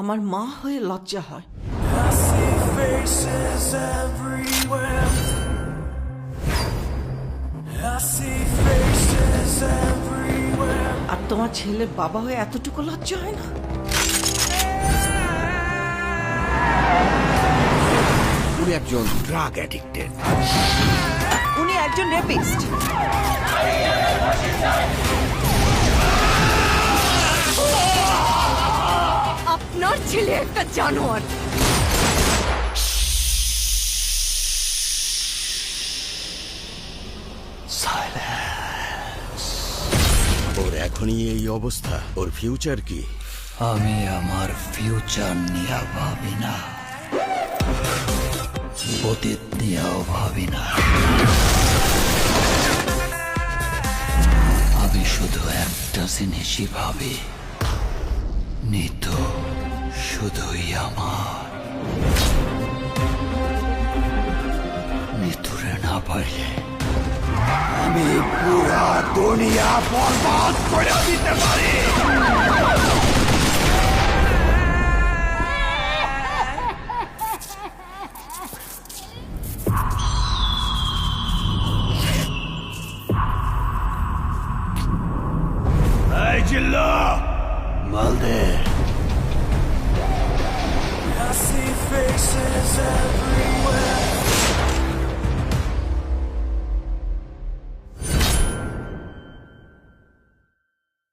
আমার মা হয়ে লজ্জা হয়। I see faces everywhere. I see faces everywhere. আর তোমার ছেলে বাবা হয়ে এতটুকু লজ্জা হয় না? উনি একজন ড্রাগ অ্যাডিক্টেড। উনি একজন রেপিস্ট। আপনার ছেলে একটা জানোয়ার। ওর এখনই এই অবস্থা, ওর ফিউচার কি? আমি আমার ফিউচার নিয়ে ভাবি না, অতীত নিয়েও ভাবি না। আমি শুধু একটা জিনিসই ভাবি, নিতু শুধুই আমার। নিতুরে না পারলে আমি পুরা দুনিয়া বরবাদ করে দিতে পারি। এই জিল্লা মালদে। I see faces everywhere.